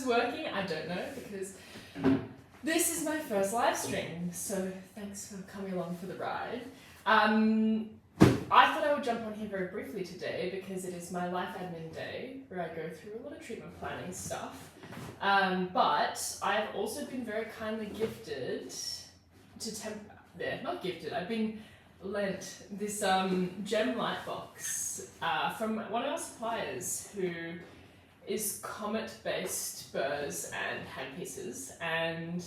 is working. I don't know, because this is my first live stream, so thanks for coming along for the ride. I thought I would jump on here very briefly today because it is my life admin day where I go through a lot of treatment planning stuff. But I've also been very kindly gifted to I've been lent this gem light box from one of our suppliers who is Comet-based burrs and handpieces, and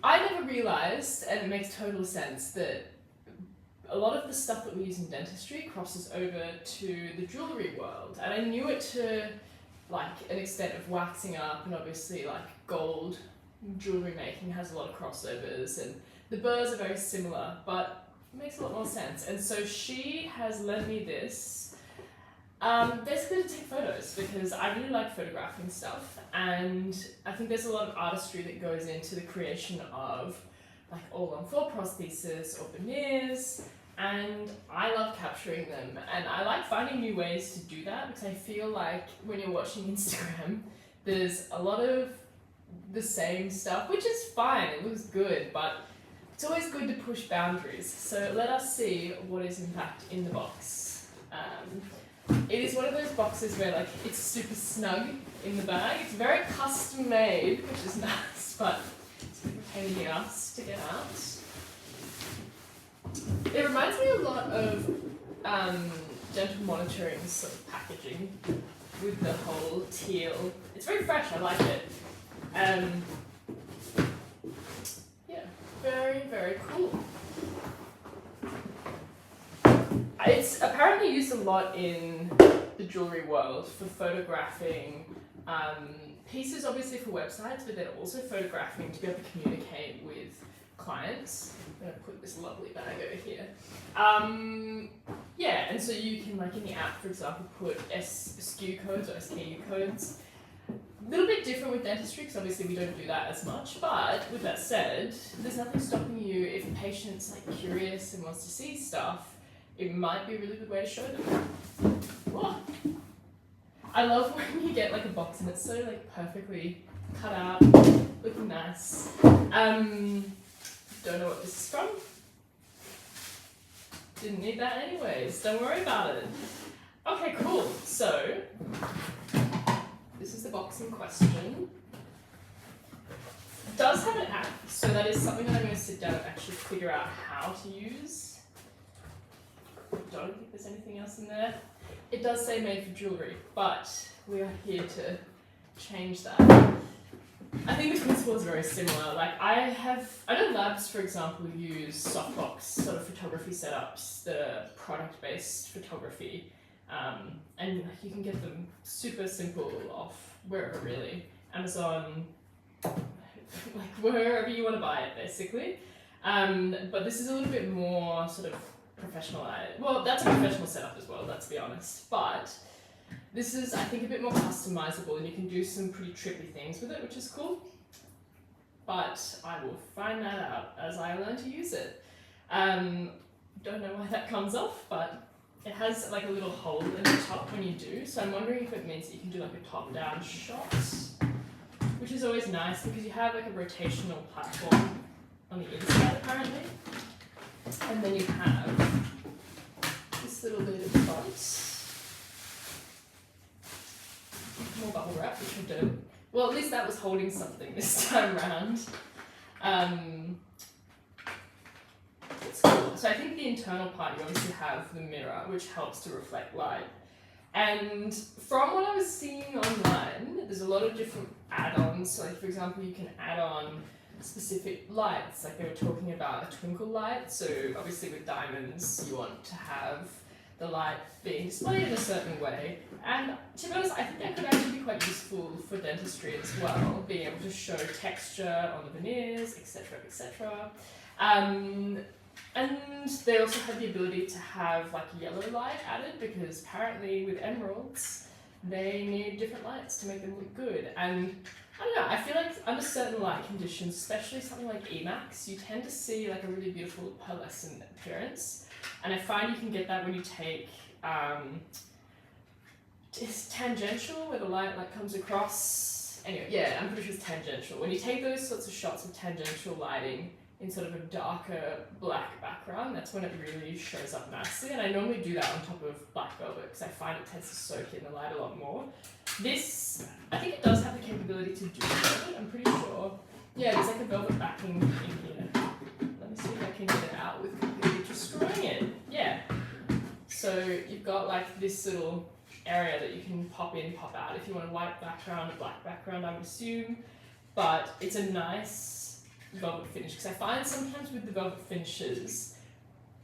I never realised, and it makes total sense, that a lot of the stuff that we use in dentistry crosses over to the jewellery world, and I knew it to like an extent of waxing up, and obviously like gold jewellery making has a lot of crossovers, and the burrs are very similar, but it makes a lot more sense. And so she has lent me this basically to take photos, because I really like photographing stuff, and I think there's a lot of artistry that goes into the creation of like all-on-4 prosthesis or veneers, and I love capturing them, and I like finding new ways to do that, because I feel like when you're watching Instagram, there's a lot of the same stuff, which is fine, it looks good, but it's always good to push boundaries. So let us see what is in fact in the box. It is one of those boxes where like it's super snug in the bag. It's very custom made, which is nice, but it's a bit of a pain in the ass to get out. It reminds me a lot of dental monitoring sort of packaging with the whole teal. It's very fresh, I like it. Yeah, very, very cool. It's apparently used a lot in the jewellery world for photographing pieces, obviously for websites, but then also photographing to be able to communicate with clients. I'm going to put this lovely bag over here. Yeah, and so you can, like in the app, for example, put SKU codes or SKU codes. A little bit different with dentistry, because obviously we don't do that as much, but with that said, there's nothing stopping you if a patient's like curious and wants to see stuff. It might be a really good way to show them. Whoa. I love when you get like a box and it's so like perfectly cut out, looking nice. Don't know what this is from. Didn't need that anyways, don't worry about it. Okay, cool. So, this is the box in question. It does have an app, so that is something that I'm going to sit down and actually figure out how to use. I don't think there's anything else in there. It does say made for jewellery, but we are here to change that. I think the principle is very similar. Like I know labs, for example, use softbox sort of photography setups that are product-based photography, and like, you can get them super simple off wherever really, Amazon, like wherever you want to buy it basically. But this is a little bit more sort of professionalized. Well, that's a professional setup as well, let's be honest. But this is, I think, a bit more customizable, and you can do some pretty trippy things with it, which is cool. But I will find that out as I learn to use it. Don't know why that comes off, but it has like a little hole in the top when you do. So I'm wondering if it means that you can do like a top-down shot, which is always nice because you have like a rotational platform on the inside apparently. And then you have this little bit of front. More bubble wrap, which I don't. Well, at least that was holding something this time round. It's cool. So I think the internal part, you obviously have the mirror, which helps to reflect light. And from what I was seeing online, there's a lot of different add-ons. So like, for example, you can add on specific lights, like they were talking about a twinkle light. So obviously with diamonds, you want to have the light being displayed in a certain way. And to be honest, I think that could actually be quite useful for dentistry as well, being able to show texture on the veneers, etc., etc. And they also have the ability to have like yellow light added, because apparently with emeralds, they need different lights to make them look good. And I don't know, I feel like under certain light conditions, especially something like Emax, you tend to see like a really beautiful pearlescent appearance. And I find you can get that when you take it's tangential, where the light like comes across anyway, yeah, I'm pretty sure it's tangential. When you take those sorts of shots of tangential lighting in sort of a darker black background, that's when it really shows up nicely. And I normally do that on top of black velvet because I find it tends to soak in the light a lot more. This, I think it does have the capability to do velvet, I'm pretty sure. Yeah, there's like a velvet backing in here. Let me see if I can get it out with completely destroying it. Yeah. So you've got like this little area that you can pop in, pop out if you want a white background, a black background, I would assume. But it's a nice velvet finish because I find sometimes with the velvet finishes,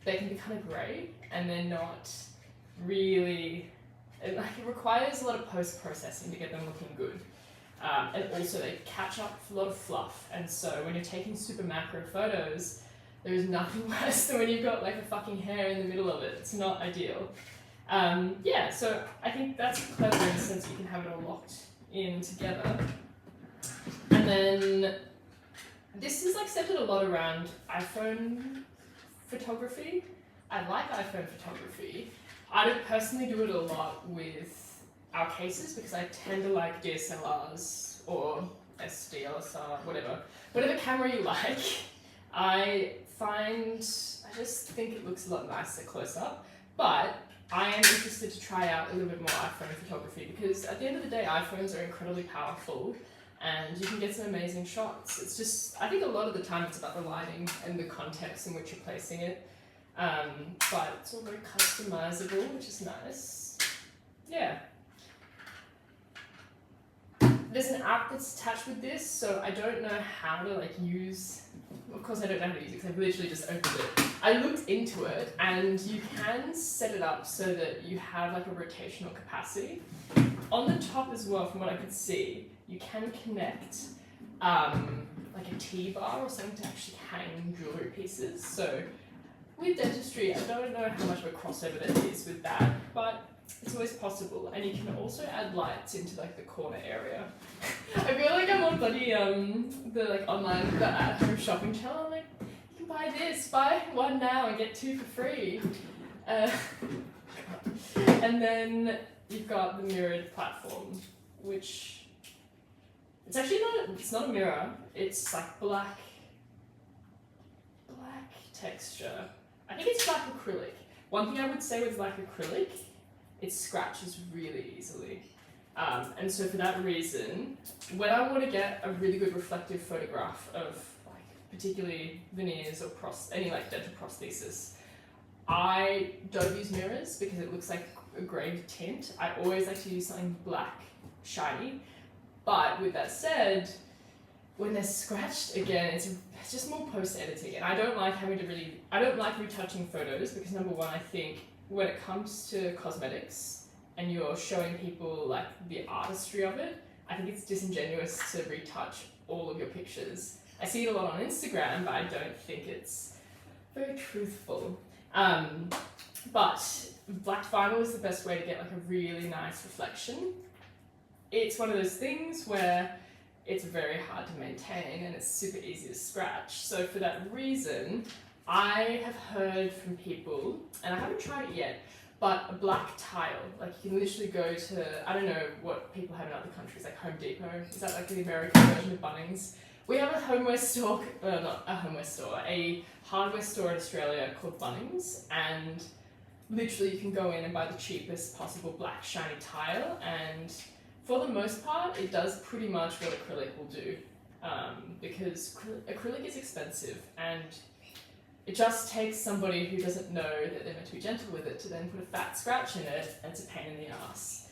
they can be kind of grey and they're not really, it requires a lot of post-processing to get them looking good. And also they catch up a lot of fluff, and so when you're taking super macro photos, there is nothing worse than when you've got like a fucking hair in the middle of it. It's not ideal. Yeah, so I think that's clever in the sense you can have it all locked in together. And then this is like centered a lot around iPhone photography. I like iPhone photography. I don't personally do it a lot with our cases because I tend to like DSLRs or SDLSR, whatever camera you like. I just think it looks a lot nicer close up, but I am interested to try out a little bit more iPhone photography because at the end of the day, iPhones are incredibly powerful and you can get some amazing shots. It's just, I think a lot of the time it's about the lighting and the context in which you're placing it, but it's all very customizable, which is nice. Yeah. There's an app that's attached with this, so I don't know how to like use, of course I don't know how to use it because I've literally just opened it. I looked into it and you can set it up so that you have like a rotational capacity. On the top as well, from what I could see, you can connect like a T-bar or something to actually hang jewellery pieces. So with dentistry, I don't know how much of a crossover there is with that, but it's always possible. And you can also add lights into like the corner area. I feel like I'm on bloody the like online, the at-home shopping channel. I'm like, you can buy this, buy one now and get two for free. And then you've got the mirrored platform, which it's actually not a mirror. It's like black texture. I think it's black acrylic. One thing I would say with black acrylic, it scratches really easily. And so for that reason, when I want to get a really good reflective photograph of like particularly veneers or any like dental prosthesis, I don't use mirrors because it looks like a grey tint. I always like to use something black, shiny. But with that said, when they're scratched, again, it's just more post-editing. And I don't like retouching photos because number one, I think when it comes to cosmetics and you're showing people like the artistry of it, I think it's disingenuous to retouch all of your pictures. I see it a lot on Instagram, but I don't think it's very truthful. But black vinyl is the best way to get like a really nice reflection. It's one of those things where it's very hard to maintain and it's super easy to scratch. So for that reason, I have heard from people, and I haven't tried it yet, but a black tile, like you can literally go to, I don't know what people have in other countries, like Home Depot, is that like the American version of Bunnings? We have a homeware store, not a homeware store, a hardware store in Australia called Bunnings, and literally you can go in and buy the cheapest possible black shiny tile, and for the most part, it does pretty much what acrylic will do, because acrylic is expensive, and it just takes somebody who doesn't know that they're meant to be gentle with it to then put a fat scratch in it, and it's a pain in the ass.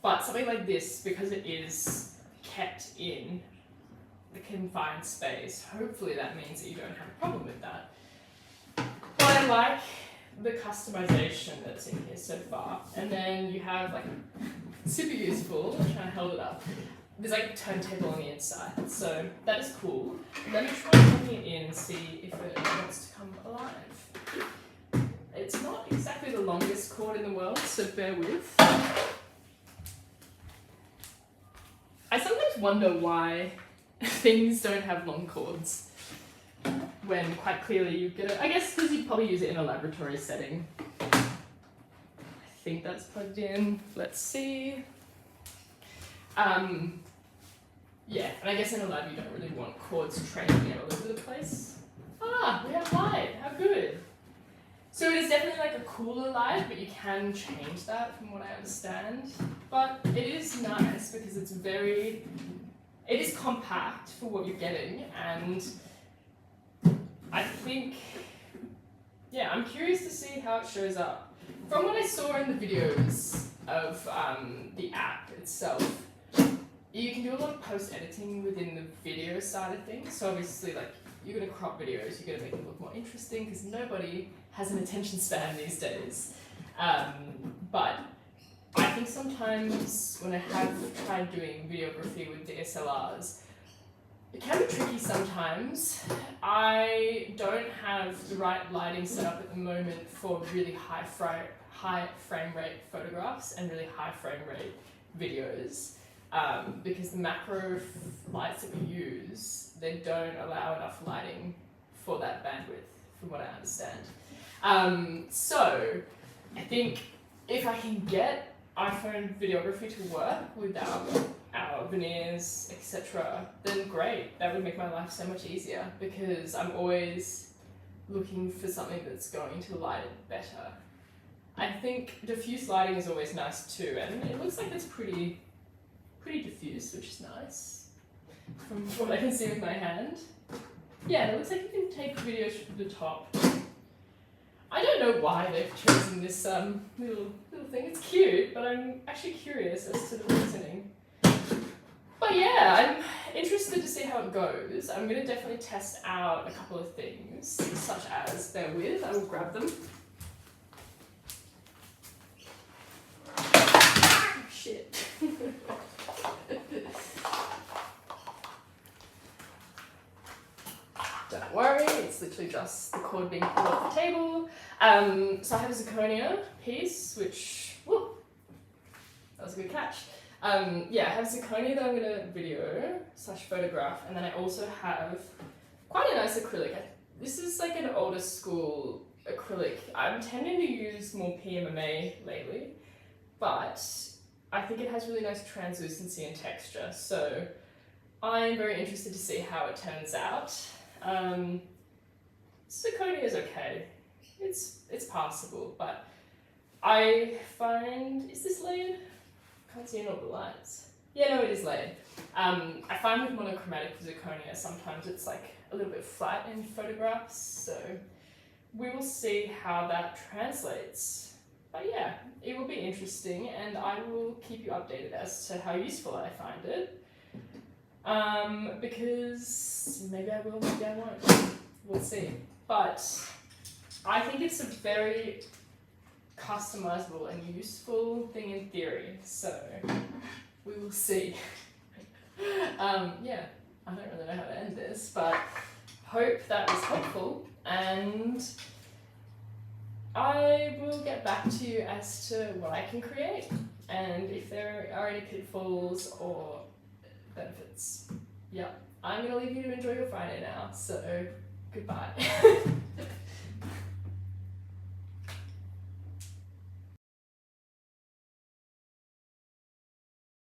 But something like this, because it is kept in the confined space, hopefully that means that you don't have a problem with that. But I like the customization that's in here so far. And then you have like super useful, I'm trying to hold it up. There's like a turntable on the inside, so that is cool. Let me try plugging it in and see if it wants to come alive. It's not exactly the longest cord in the world, so bear with. I sometimes wonder why things don't have long cords when quite clearly you get it. I guess because you'd probably use it in a laboratory setting. I think that's plugged in. Let's see. Yeah, and I guess in a lab you don't really want cords trailing out all over the place. Ah, we have light. How good. So it is definitely like a cooler light, but you can change that from what I understand. But it is nice because it is compact for what you're getting, and I think, yeah, I'm curious to see how it shows up. From what I saw in the videos of the app itself, you can do a lot of post-editing within the video side of things. So obviously, like, you're going to crop videos, you're going to make them look more interesting because nobody has an attention span these days. But I think sometimes when I have tried doing videography with DSLRs, it can be tricky sometimes. I don't have the right lighting set up at the moment for really high frame rate photographs and really high frame rate videos. Because the macro lights that we use, they don't allow enough lighting for that bandwidth, from what I understand. So I think if I can get iPhone videography to work without our veneers, etc., then great. That would make my life so much easier because I'm always looking for something that's going to light it better. I think diffuse lighting is always nice too, and it looks like it's pretty diffuse, which is nice from what I can see with my hand. Yeah, it looks like you can take videos from the top. I don't know why they've chosen this little thing. It's cute, but I'm actually curious as to the reasoning. But yeah, I'm interested to see how it goes. I'm going to definitely test out a couple of things, such as, bear with, I will grab them. Oh, shit. Don't worry, it's literally just the cord being pulled off the table. So I have a zirconia piece, which, whoop, that was a good catch. Yeah, I have zirconia that I'm going to video / photograph, and then I also have quite a nice acrylic. This is like an older school acrylic. I'm tending to use more PMMA lately, but I think it has really nice translucency and texture, so I'm very interested to see how it turns out. Zirconia is okay. It's passable, but I find, is this layered? Can't see in all the lights. Yeah, no, it is layered. I find with monochromatic zirconia, sometimes it's like a little bit flat in photographs, so we will see how that translates. But yeah, it will be interesting, and I will keep you updated as to how useful I find it. Because maybe I will, maybe I won't. We'll see. But I think it's a very customizable and useful thing in theory, so we will see. Yeah, I don't really know how to end this, but hope that was helpful, and I will get back to you as to what I can create and if there are any pitfalls or benefits. Yep, I'm going to leave you to enjoy your Friday now, so goodbye.